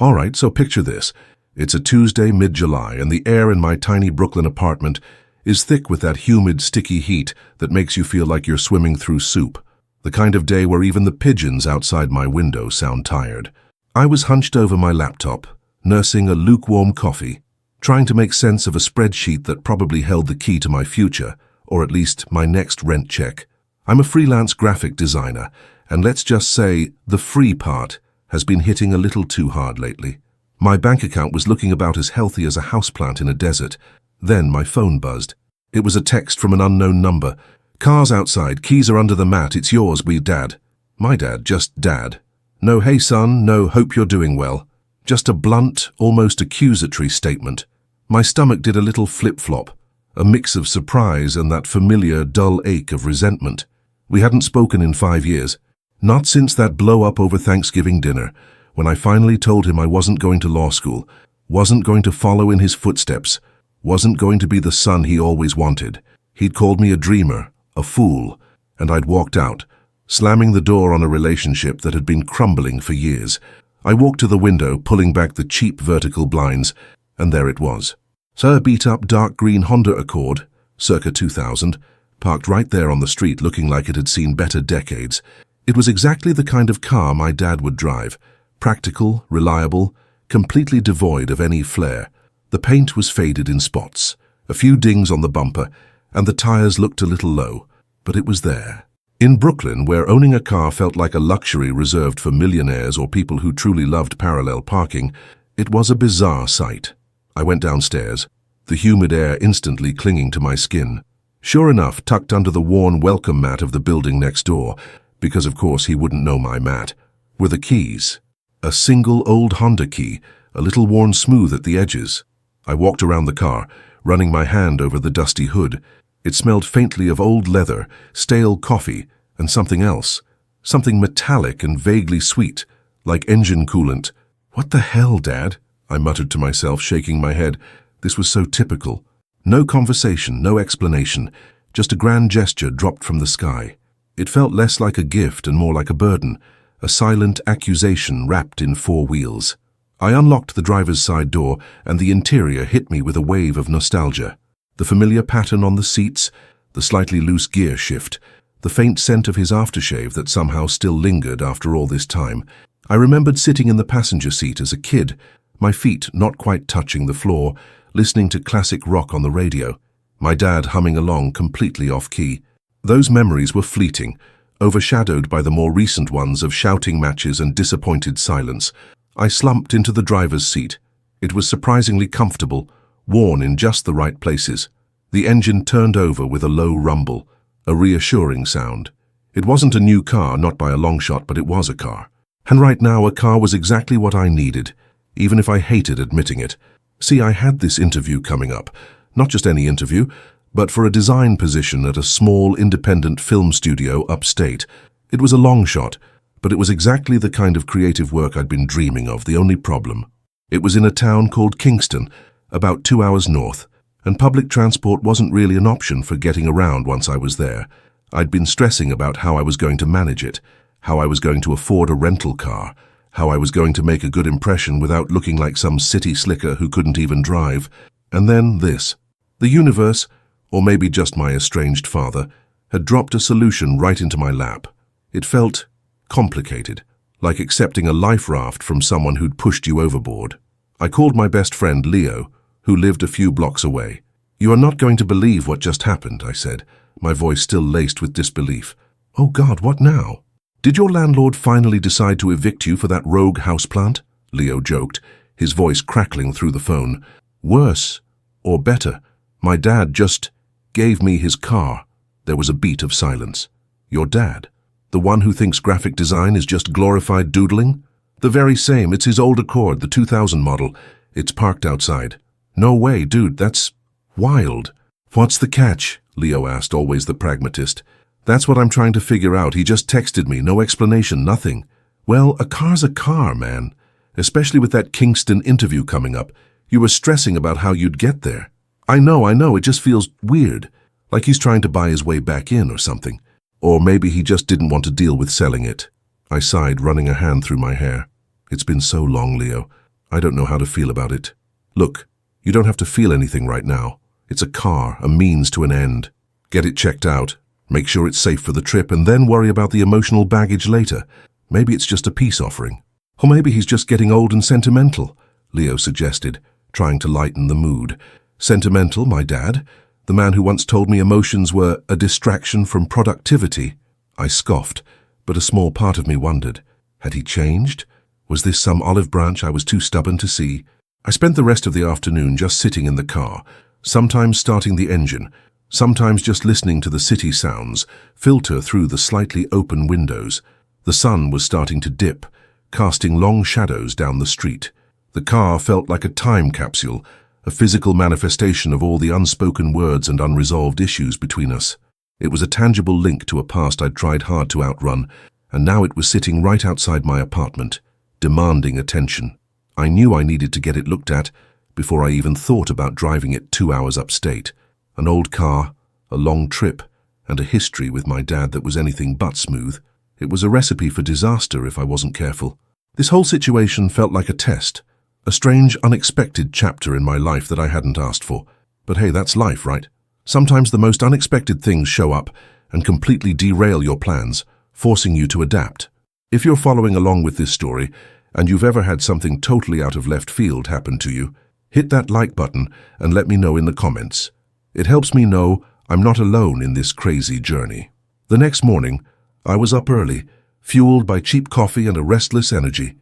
All right, so picture this. It's a Tuesday, mid-July, and the air in my tiny Brooklyn apartment is thick with that humid, sticky heat that makes you feel like you're swimming through soup. The kind of day where even the pigeons outside my window sound tired. I was hunched over my laptop, nursing a lukewarm coffee, trying to make sense of a spreadsheet that probably held the key to my future, or at least my next rent check. I'm a freelance graphic designer, and let's just say the free part has been hitting a little too hard lately. My bank account was looking about as healthy as a houseplant in a desert. Then my phone buzzed. It was a text from an unknown number. "Car's outside, keys are under the mat, it's yours, Dad." My dad, just Dad. No "hey son," no "hope you're doing well." Just a blunt, almost accusatory statement. My stomach did a little flip-flop, a mix of surprise and that familiar dull ache of resentment. We hadn't spoken in 5 years. Not since that blow-up over Thanksgiving dinner, when I finally told him I wasn't going to law school, wasn't going to follow in his footsteps, wasn't going to be the son he always wanted. He'd called me a dreamer, a fool, and I'd walked out, slamming the door on a relationship that had been crumbling for years. I walked to the window, pulling back the cheap vertical blinds, and there it was. A beat-up dark green Honda Accord, circa 2000, parked right there on the street looking like it had seen better decades. It was exactly the kind of car my dad would drive. Practical, reliable, completely devoid of any flair. The paint was faded in spots, a few dings on the bumper, and the tires looked a little low, but it was there. In Brooklyn, where owning a car felt like a luxury reserved for millionaires or people who truly loved parallel parking, it was a bizarre sight. I went downstairs, the humid air instantly clinging to my skin. Sure enough, tucked under the worn welcome mat of the building next door, because of course he wouldn't know my mat, were the keys. A single old Honda key, a little worn smooth at the edges. I walked around the car, running my hand over the dusty hood. It smelled faintly of old leather, stale coffee, and something else. Something metallic and vaguely sweet, like engine coolant. "What the hell, Dad?" I muttered to myself, shaking my head. This was so typical. No conversation, no explanation, just a grand gesture dropped from the sky. It felt less like a gift and more like a burden, a silent accusation wrapped in 4 wheels. I unlocked the driver's side door, and the interior hit me with a wave of nostalgia. The familiar pattern on the seats, the slightly loose gear shift, the faint scent of his aftershave that somehow still lingered after all this time. I remembered sitting in the passenger seat as a kid, my feet not quite touching the floor, listening to classic rock on the radio, my dad humming along completely off-key. Those memories were fleeting, overshadowed by the more recent ones of shouting matches and disappointed silence. I slumped into the driver's seat. It was surprisingly comfortable, worn in just the right places. The engine turned over with a low rumble, a reassuring sound. It wasn't a new car, not by a long shot, but it was a car. And right now, a car was exactly what I needed, even if I hated admitting it. See, I had this interview coming up. Not just any interview, but for a design position at a small independent film studio upstate. It was a long shot, but it was exactly the kind of creative work I'd been dreaming of. The only problem, it was in a town called Kingston, about 2 hours north, and public transport wasn't really an option for getting around once I was there. I'd been stressing about how I was going to manage it, how I was going to afford a rental car, how I was going to make a good impression without looking like some city slicker who couldn't even drive. And then this. The universe, or maybe just my estranged father, had dropped a solution right into my lap. It felt complicated, like accepting a life raft from someone who'd pushed you overboard. I called my best friend Leo, who lived a few blocks away. "You are not going to believe what just happened," I said, my voice still laced with disbelief. "Oh God, what now?" "Did your landlord finally decide to evict you for that rogue houseplant?" Leo joked, his voice crackling through the phone. "Worse, or better, my dad just gave me his car." There was a beat of silence. "Your dad? The one who thinks graphic design is just glorified doodling?" "The very same. It's his old Accord, the 2000 model. It's parked outside." "No way, dude, that's wild." "What's the catch?" Leo asked, always the pragmatist. "That's what I'm trying to figure out. He just texted me, no explanation, nothing." "Well, a car's a car, man. Especially with that Kingston interview coming up. You were stressing about how you'd get there." I know, it just feels weird. Like he's trying to buy his way back in or something. Or maybe he just didn't want to deal with selling it." I sighed, running a hand through my hair. "It's been so long, Leo. I don't know how to feel about it. Look, you don't have to feel anything right now. It's a car, a means to an end. Get it checked out, make sure it's safe for the trip, and then worry about the emotional baggage later. Maybe it's just a peace offering. Or maybe he's just getting old and sentimental, Leo suggested, trying to lighten the mood. Sentimental, my dad? The man who once told me emotions were a distraction from productivity. I scoffed, but a small part of me wondered. Had he changed? Was this some olive branch I was too stubborn to see? I spent the rest of the afternoon just sitting in the car, sometimes starting the engine, sometimes just listening to the city sounds filter through the slightly open windows. The sun was starting to dip, casting long shadows down the street. The car felt like a time capsule, a physical manifestation of all the unspoken words and unresolved issues between us. It was a tangible link to a past I'd tried hard to outrun, and now it was sitting right outside my apartment, demanding attention. I knew I needed to get it looked at before I even thought about driving it 2 hours upstate. An old car, a long trip, and a history with my dad that was anything but smooth. It was a recipe for disaster if I wasn't careful. This whole situation felt like a test, a strange, unexpected chapter in my life that I hadn't asked for. But hey, that's life, right? Sometimes the most unexpected things show up and completely derail your plans, forcing you to adapt. If you're following along with this story, and you've ever had something totally out of left field happen to you, hit that like button and let me know in the comments. It helps me know I'm not alone in this crazy journey. The next morning, I was up early, fueled by cheap coffee and a restless energy.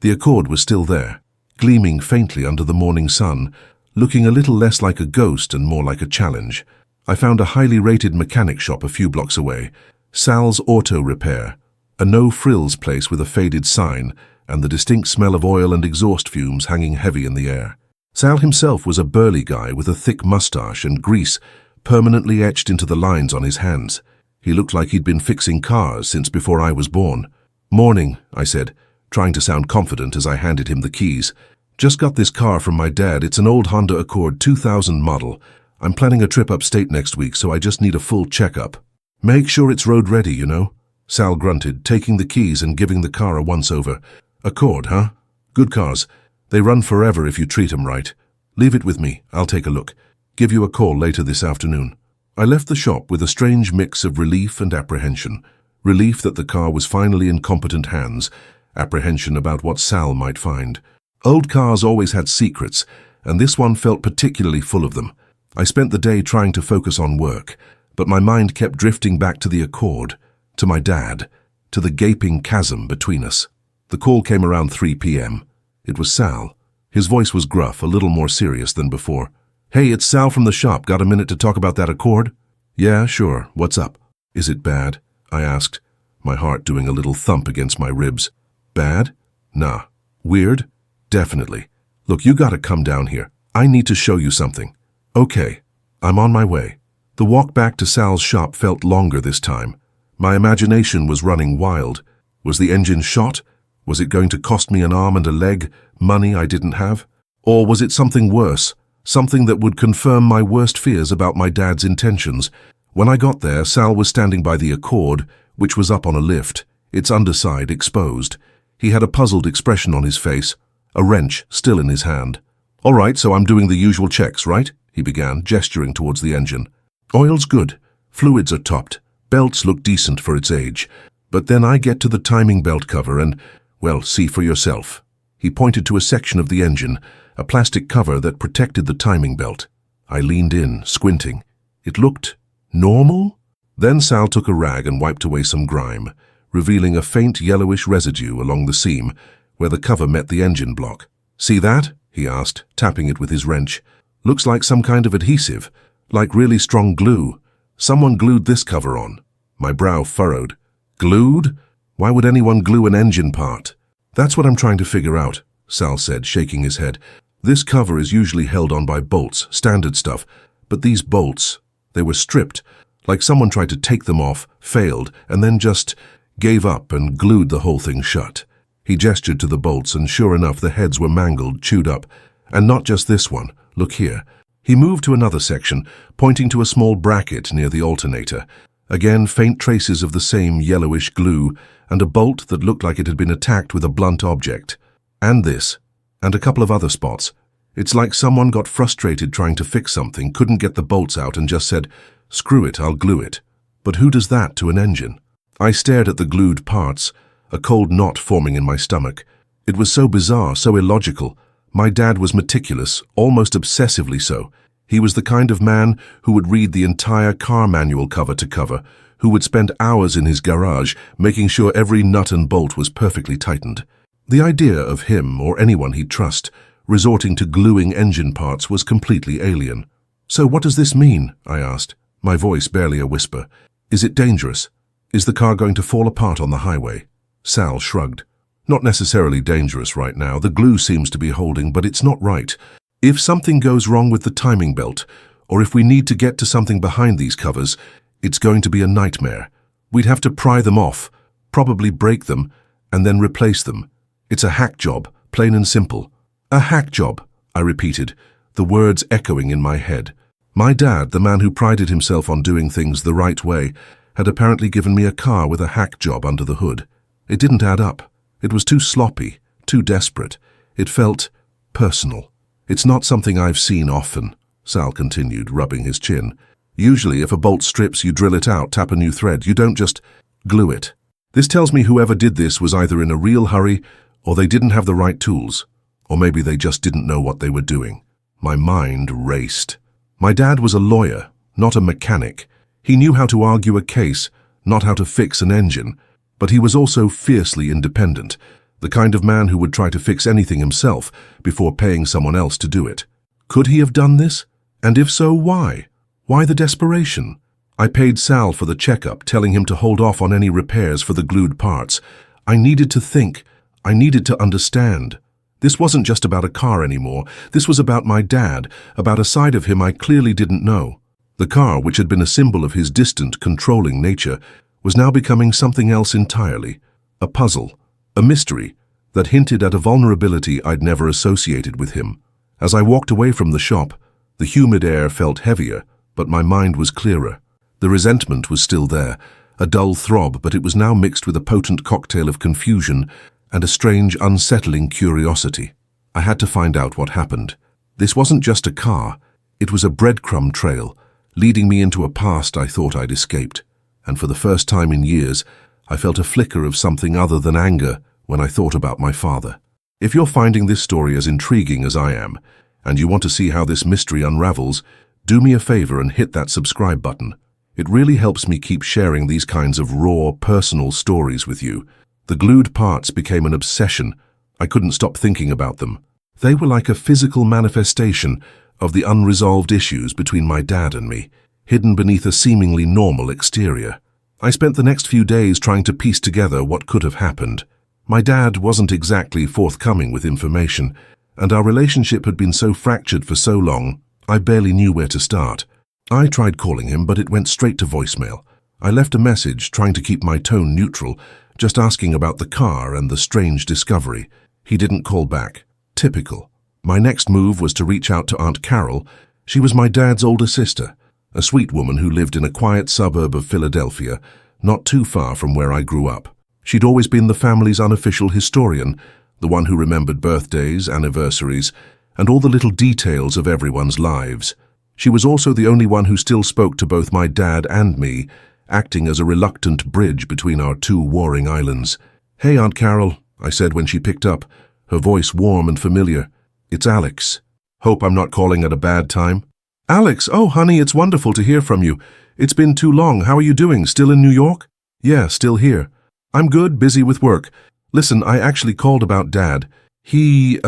The Accord was still there, gleaming faintly under the morning sun, looking a little less like a ghost and more like a challenge. I found a highly rated mechanic shop a few blocks away, Sal's Auto Repair, a no-frills place with a faded sign and the distinct smell of oil and exhaust fumes hanging heavy in the air. Sal himself was a burly guy with a thick mustache and grease permanently etched into the lines on his hands. He looked like he'd been fixing cars since before I was born. "Morning," I said, trying to sound confident as I handed him the keys. "Just got this car from my dad. It's an old Honda Accord 2000 model. I'm planning a trip upstate next week, so I just need a full checkup." "Make sure it's road ready, you know," Sal grunted, taking the keys and giving the car a once-over. "Accord, huh? Good cars. They run forever if you treat 'em right. Leave it with me. I'll take a look. Give you a call later this afternoon." I left the shop with a strange mix of relief and apprehension. Relief that the car was finally in competent hands, apprehension about what Sal might find. Old cars always had secrets, and this one felt particularly full of them. I spent the day trying to focus on work, but my mind kept drifting back to the Accord, to my dad, to the gaping chasm between us. The call came around 3 p.m. It was Sal. His voice was gruff, a little more serious than before. "Hey, it's Sal from the shop. Got a minute to talk about that Accord?" "Yeah, sure. What's up?" "Is it bad?" I asked, my heart doing a little thump against my ribs. "Bad? Nah. Weird? Definitely. Look, you gotta come down here. I need to show you something." "Okay. I'm on my way." The walk back to Sal's shop felt longer this time. My imagination was running wild. Was the engine shot? Was it going to cost me an arm and a leg, money I didn't have? Or was it something worse, something that would confirm my worst fears about my dad's intentions? When I got there, Sal was standing by the Accord, which was up on a lift, its underside exposed. He had a puzzled expression on his face, a wrench still in his hand. "All right, so I'm doing the usual checks, right?" he began, gesturing towards the engine. "Oil's good. Fluids are topped. Belts look decent for its age. But then I get to the timing belt cover and, well, see for yourself." He pointed to a section of the engine, a plastic cover that protected the timing belt. I leaned in, squinting. It looked normal? Then Sal took a rag and wiped away some grime, revealing a faint yellowish residue along the seam where the cover met the engine block. "See that?" he asked, tapping it with his wrench. "Looks like some kind of adhesive, like really strong glue. Someone glued this cover on." My brow furrowed. "Glued? Why would anyone glue an engine part?" "That's what I'm trying to figure out," Sal said, shaking his head. "This cover is usually held on by bolts, standard stuff, but these bolts, they were stripped, like someone tried to take them off, failed, and then just gave up and glued the whole thing shut." He gestured to the bolts, and sure enough, the heads were mangled, chewed up. "And not just this one. Look here." He moved to another section, pointing to a small bracket near the alternator. Again, faint traces of the same yellowish glue, and a bolt that looked like it had been attacked with a blunt object. "And this." and a couple of other spots. It's like someone got frustrated trying to fix something, couldn't get the bolts out and just said, "Screw it, I'll glue it." But who does that to an engine? I stared at the glued parts, a cold knot forming in my stomach. It was so bizarre, so illogical. My dad was meticulous, almost obsessively so. He was the kind of man who would read the entire car manual cover to cover, who would spend hours in his garage making sure every nut and bolt was perfectly tightened. The idea of him, or anyone he'd trust, resorting to gluing engine parts was completely alien. "So what does this mean?" I asked, my voice barely a whisper. "Is it dangerous? Is the car going to fall apart on the highway?" Sal shrugged. "Not necessarily dangerous right now. The glue seems to be holding, but it's not right. If something goes wrong with the timing belt, or if we need to get to something behind these covers, it's going to be a nightmare. We'd have to pry them off, probably break them, and then replace them. It's a hack job, plain and simple." "A hack job," I repeated, the words echoing in my head. My dad, the man who prided himself on doing things the right way, had apparently given me a car with a hack job under the hood. It didn't add up. It was too sloppy, too desperate. It felt personal. "It's not something I've seen often," Sal continued, rubbing his chin. "Usually, if a bolt strips, you drill it out, tap a new thread. You don't just glue it. This tells me whoever did this was either in a real hurry, or they didn't have the right tools. Or maybe they just didn't know what they were doing." My mind raced. My dad was a lawyer, not a mechanic. He knew how to argue a case, not how to fix an engine. But he was also fiercely independent, the kind of man who would try to fix anything himself before paying someone else to do it. Could he have done this? And if so, why? Why the desperation? I paid Sal for the checkup, telling him to hold off on any repairs for the glued parts. I needed to think. I needed to understand. This wasn't just about a car anymore. This was about my dad, about a side of him I clearly didn't know. The car, which had been a symbol of his distant, controlling nature, was now becoming something else entirely. A puzzle, a mystery, that hinted at a vulnerability I'd never associated with him. As I walked away from the shop, the humid air felt heavier, but my mind was clearer. The resentment was still there, a dull throb, but it was now mixed with a potent cocktail of confusion and a strange, unsettling curiosity. I had to find out what happened. This wasn't just a car. It was a breadcrumb trail, leading me into a past I thought I'd escaped. And for the first time in years, I felt a flicker of something other than anger when I thought about my father. If you're finding this story as intriguing as I am, and you want to see how this mystery unravels, do me a favor and hit that subscribe button. It really helps me keep sharing these kinds of raw, personal stories with you. The glued parts became an obsession. I couldn't stop thinking about them. They were like a physical manifestation of the unresolved issues between my dad and me, hidden beneath a seemingly normal exterior. I spent the next few days trying to piece together what could have happened. My dad wasn't exactly forthcoming with information, and our relationship had been so fractured for so long, I barely knew where to start. I tried calling him, but it went straight to voicemail. I left a message, trying to keep my tone neutral, just asking about the car and the strange discovery. He didn't call back. Typical. My next move was to reach out to Aunt Carol. She was my dad's older sister, a sweet woman who lived in a quiet suburb of Philadelphia, not too far from where I grew up. She'd always been the family's unofficial historian, the one who remembered birthdays, anniversaries, and all the little details of everyone's lives. She was also the only one who still spoke to both my dad and me, acting as a reluctant bridge between our two warring islands. "Hey, Aunt Carol," I said when she picked up, her voice warm and familiar. "It's Alex. Hope I'm not calling at a bad time." "Alex, oh honey, it's wonderful to hear from you. It's been too long. How are you doing? Still in New York?" "Yeah, still here." "I'm good, busy with work. Listen, I actually called about Dad. He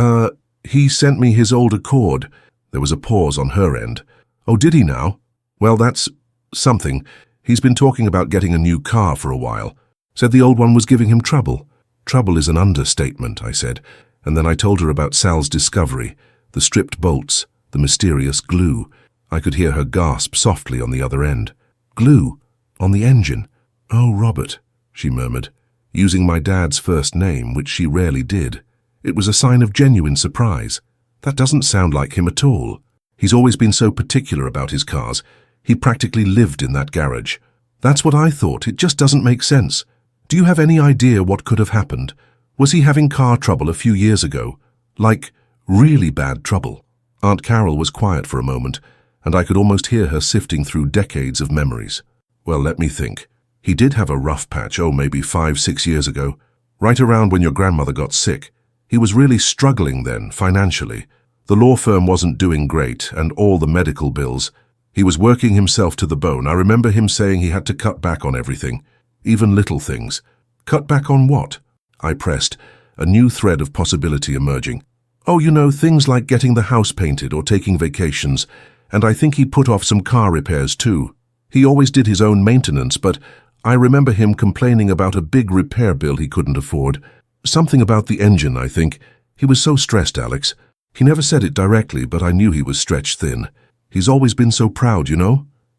sent me his old Accord." There was a pause on her end. "Oh, did he now? Well, that's something. He's been talking about getting a new car for a while. Said the old one was giving him trouble." "Trouble is an understatement," I said, and then I told her about Sal's discovery, the stripped bolts, the mysterious glue. I could hear her gasp softly on the other end. "Glue? On the engine? Oh, Robert," she murmured, using my dad's first name, which she rarely did. It was a sign of genuine surprise. That doesn't sound like him at all. He's always been so particular about his cars. He practically lived in that garage. "That's what I thought. It just doesn't make sense. Do you have any idea what could have happened? Was he having car trouble a few years ago? Like, Really bad trouble. Aunt Carol was quiet for a moment, and I could almost hear her sifting through decades of memories. Well, let me think. He did have a rough patch, maybe 5, 6 years ago, right around when your grandmother got sick. He was really struggling then, financially. The law firm wasn't doing great, and all the medical bills. He was working himself to the bone. I remember him saying he had to cut back on everything, even little things. Cut back on what? I pressed, a new thread of possibility emerging. Oh, things like getting the house painted or taking vacations, and I think he put off some car repairs too. He always did his own maintenance, but I remember him complaining about a big repair bill he couldn't afford. Something about the engine, I think. He was so stressed, Alex. He never said it directly, but I knew he was stretched thin. He's always been so proud,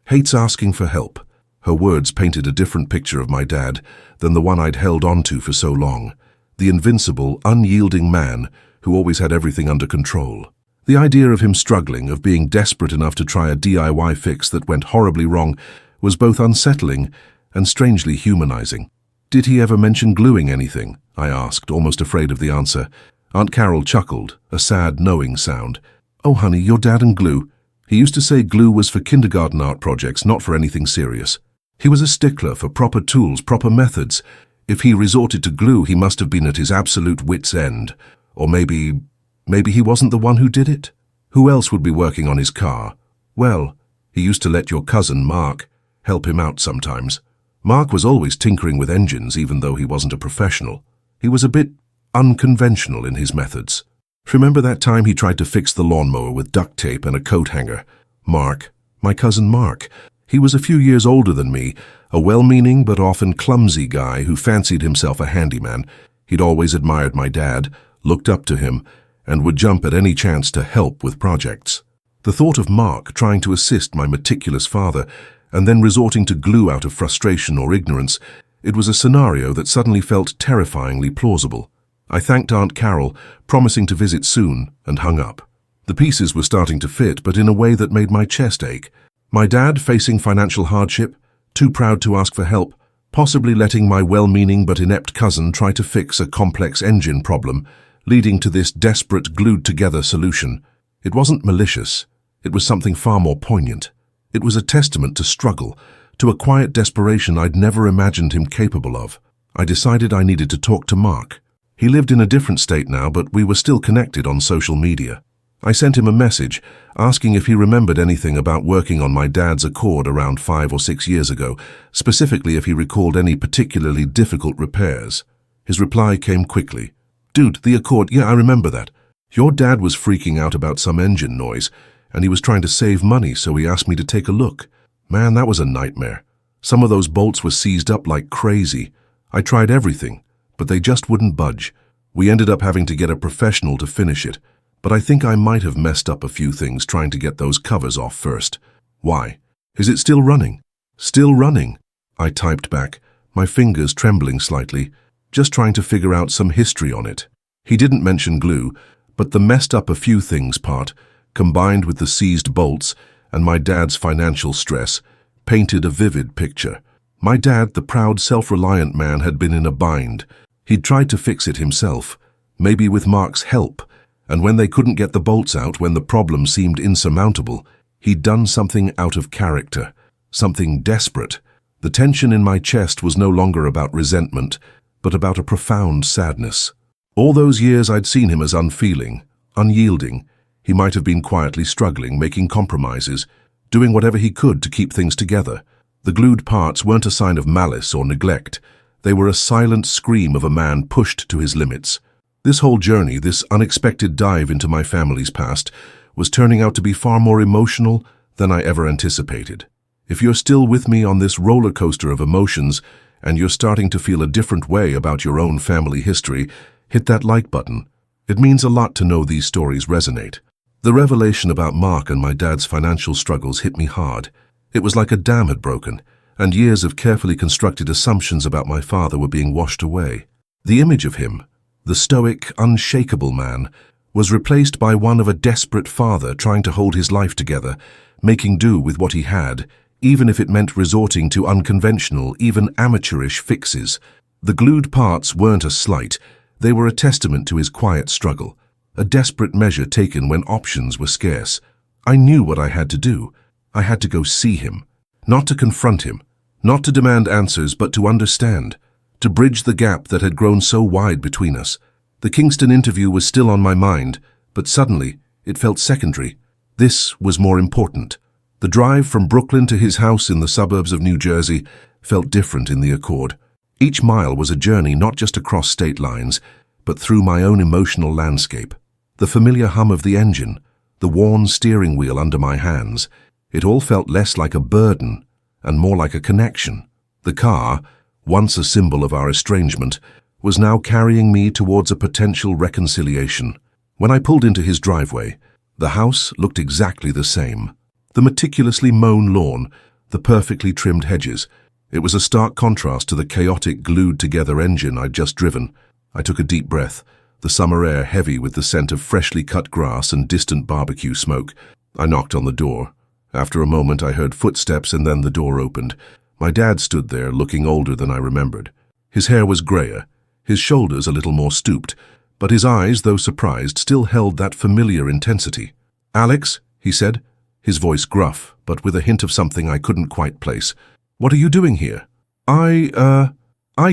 Hates asking for help. Her words painted a different picture of my dad than the one I'd held on to for so long. The invincible, unyielding man who always had everything under control. The idea of him struggling, of being desperate enough to try a DIY fix that went horribly wrong, was both unsettling and strangely humanizing. Did he ever mention gluing anything? I asked, almost afraid of the answer. Aunt Carol chuckled, a sad, knowing sound. Oh, honey, your dad and glue. He used to say glue was for kindergarten art projects, not for anything serious. He was a stickler for proper tools, proper methods. If he resorted to glue, he must have been at his absolute wit's end. Or maybe he wasn't the one who did it? Who else would be working on his car? Well, he used to let your cousin, Mark, help him out sometimes. Mark was always tinkering with engines, even though he wasn't a professional. He was a bit unconventional in his methods. Remember that time he tried to fix the lawnmower with duct tape and a coat hanger? Mark, my cousin Mark. He was a few years older than me, a well-meaning but often clumsy guy who fancied himself a handyman. He'd always admired my dad, looked up to him, and would jump at any chance to help with projects. The thought of Mark trying to assist my meticulous father and then resorting to glue out of frustration or ignorance, it was a scenario that suddenly felt terrifyingly plausible. I thanked Aunt Carol, promising to visit soon, and hung up. The pieces were starting to fit, but in a way that made my chest ache. My dad facing financial hardship, too proud to ask for help, possibly letting my well-meaning but inept cousin try to fix a complex engine problem, leading to this desperate, glued-together solution. It wasn't malicious. It was something far more poignant. It was a testament to struggle, to a quiet desperation I'd never imagined him capable of. I decided I needed to talk to Mark. He lived in a different state now, but we were still connected on social media. I sent him a message, asking if he remembered anything about working on my dad's Accord around 5 or 6 years ago, specifically if he recalled any particularly difficult repairs. His reply came quickly. Dude, the Accord, yeah, I remember that. Your dad was freaking out about some engine noise, and he was trying to save money, so he asked me to take a look. Man, that was a nightmare. Some of those bolts were seized up like crazy. I tried everything, but they just wouldn't budge. We ended up having to get a professional to finish it, but I think I might have messed up a few things trying to get those covers off first. Why? Is it still running? Still running? I typed back, my fingers trembling slightly, just trying to figure out some history on it. He didn't mention glue, but the messed up a few things part, combined with the seized bolts and my dad's financial stress, painted a vivid picture. My dad, the proud, self-reliant man, had been in a bind. He'd tried to fix it himself, maybe with Mark's help, and when they couldn't get the bolts out, when the problem seemed insurmountable, he'd done something out of character, something desperate. The tension in my chest was no longer about resentment, but about a profound sadness. All those years I'd seen him as unfeeling, unyielding. He might have been quietly struggling, making compromises, doing whatever he could to keep things together. The glued parts weren't a sign of malice or neglect. They were a silent scream of a man pushed to his limits. This whole journey, this unexpected dive into my family's past, was turning out to be far more emotional than I ever anticipated. If you're still with me on this roller coaster of emotions, and you're starting to feel a different way about your own family history, hit that like button. It means a lot to know these stories resonate. The revelation about Mark and my dad's financial struggles hit me hard. It was like a dam had broken, and years of carefully constructed assumptions about my father were being washed away. The image of him, the stoic, unshakable man, was replaced by one of a desperate father trying to hold his life together, making do with what he had, even if it meant resorting to unconventional, even amateurish fixes. The glued parts weren't a slight. They were a testament to his quiet struggle, a desperate measure taken when options were scarce. I knew what I had to do. I had to go see him. Not to confront him, not to demand answers, but to understand, to bridge the gap that had grown so wide between us. The Kingston interview was still on my mind, but suddenly it felt secondary. This was more important. The drive from Brooklyn to his house in the suburbs of New Jersey felt different in the Accord. Each mile was a journey not just across state lines, but through my own emotional landscape. The familiar hum of the engine, the worn steering wheel under my hands, it all felt less like a burden and more like a connection. The car, once a symbol of our estrangement, was now carrying me towards a potential reconciliation. When I pulled into his driveway, the house looked exactly the same. The meticulously mown lawn, the perfectly trimmed hedges. It was a stark contrast to the chaotic, glued-together engine I'd just driven. I took a deep breath, the summer air heavy with the scent of freshly cut grass and distant barbecue smoke. I knocked on the door. After a moment, I heard footsteps and then the door opened. My dad stood there, looking older than I remembered. His hair was grayer, his shoulders a little more stooped, but his eyes, though surprised, still held that familiar intensity. "Alex," he said, his voice gruff, but with a hint of something I couldn't quite place. "What are you doing here?" I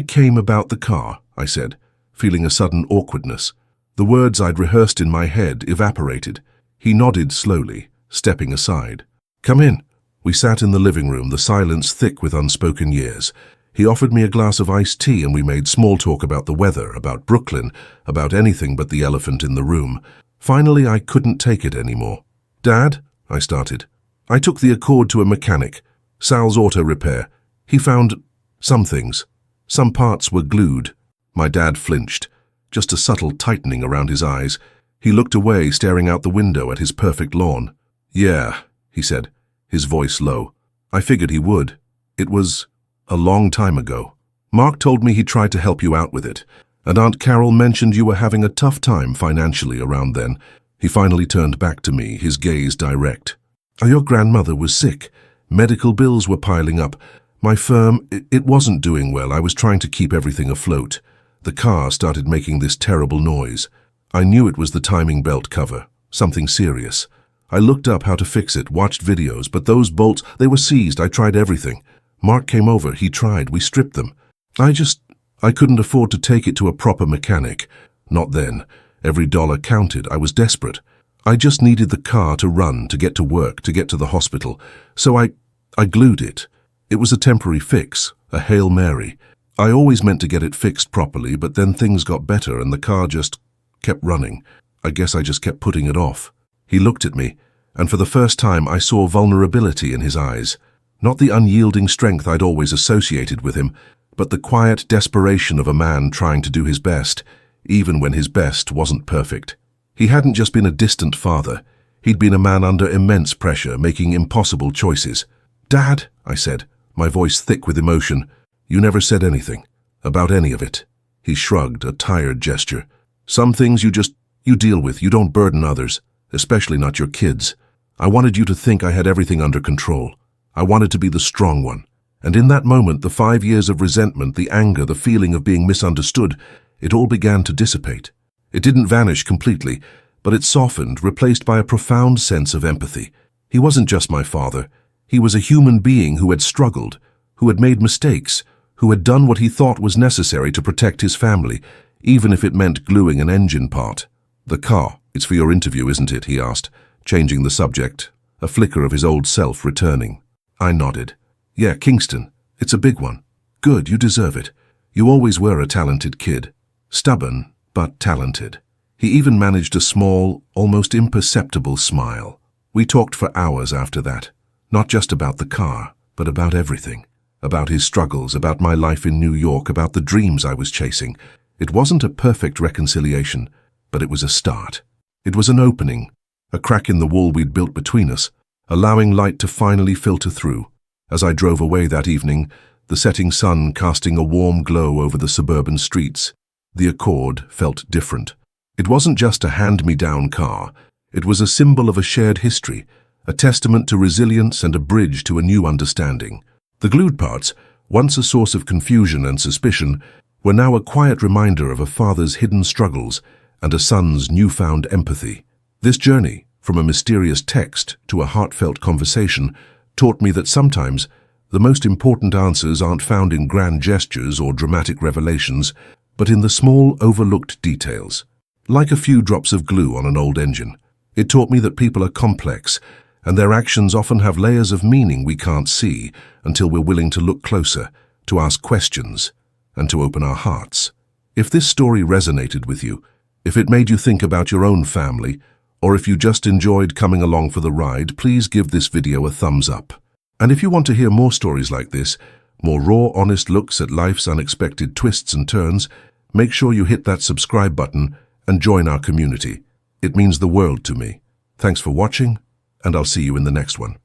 came about the car," I said, feeling a sudden awkwardness. The words I'd rehearsed in my head evaporated. He nodded slowly, stepping aside. "Come in." We sat in the living room, the silence thick with unspoken years. He offered me a glass of iced tea and we made small talk about the weather, about Brooklyn, about anything but the elephant in the room. Finally, I couldn't take it anymore. "Dad," I started. "I took the Accord to a mechanic, Sal's Auto Repair. He found some things. Some parts were glued." My dad flinched, just a subtle tightening around his eyes. He looked away, staring out the window at his perfect lawn. "Yeah," he said, his voice low. "I figured he would. It was a long time ago. Mark told me he tried to help you out with it, and Aunt Carol mentioned you were having a tough time financially around then." He finally turned back to me, his gaze direct. "Your grandmother was sick. Medical bills were piling up. My firm, it wasn't doing well. I was trying to keep everything afloat. The car started making this terrible noise. I knew it was the timing belt cover, something serious. I looked up how to fix it, watched videos, but those bolts, they were seized. I tried everything. Mark came over, he tried, we stripped them. I couldn't afford to take it to a proper mechanic. Not then. Every dollar counted. I was desperate. I just needed the car to run, to get to work, to get to the hospital. So I glued it. It was a temporary fix, a Hail Mary. I always meant to get it fixed properly, but then things got better and the car just kept running. I guess I just kept putting it off." He looked at me, and for the first time I saw vulnerability in his eyes. Not the unyielding strength I'd always associated with him, but the quiet desperation of a man trying to do his best, even when his best wasn't perfect. He hadn't just been a distant father. He'd been a man under immense pressure, making impossible choices. "Dad," I said, my voice thick with emotion, "you never said anything about any of it." He shrugged, a tired gesture. "Some things you deal with. You don't burden others, especially not your kids. I wanted you to think I had everything under control. I wanted to be the strong one. And in that moment, the 5 years of resentment, the anger, the feeling of being misunderstood, it all began to dissipate. It didn't vanish completely, but it softened, replaced by a profound sense of empathy. He wasn't just my father. He was a human being who had struggled, who had made mistakes, who had done what he thought was necessary to protect his family, even if it meant gluing an engine part. "The car, it's for your interview, isn't it?" he asked, changing the subject, a flicker of his old self returning. I nodded. "Yeah, Kingston. It's a big one. Good, you deserve it. You always were a talented kid. Stubborn, but talented." He even managed a small, almost imperceptible smile. We talked for hours after that, not just about the car, but about everything. About his struggles, about my life in New York, about the dreams I was chasing. It wasn't a perfect reconciliation, but it was a start. It was an opening, a crack in the wall we'd built between us, allowing light to finally filter through. As I drove away that evening, the setting sun casting a warm glow over the suburban streets, the Accord felt different. It wasn't just a hand-me-down car. It was a symbol of a shared history, a testament to resilience and a bridge to a new understanding. The glued parts, once a source of confusion and suspicion, were now a quiet reminder of a father's hidden struggles and a son's newfound empathy. This journey, from a mysterious text to a heartfelt conversation, taught me that sometimes the most important answers aren't found in grand gestures or dramatic revelations, but in the small, overlooked details. Like a few drops of glue on an old engine, it taught me that people are complex, and their actions often have layers of meaning we can't see until we're willing to look closer, to ask questions, and to open our hearts. If this story resonated with you, if it made you think about your own family, or if you just enjoyed coming along for the ride, please give this video a thumbs up. And if you want to hear more stories like this, more raw, honest looks at life's unexpected twists and turns, make sure you hit that subscribe button and join our community. It means the world to me. Thanks for watching, and I'll see you in the next one.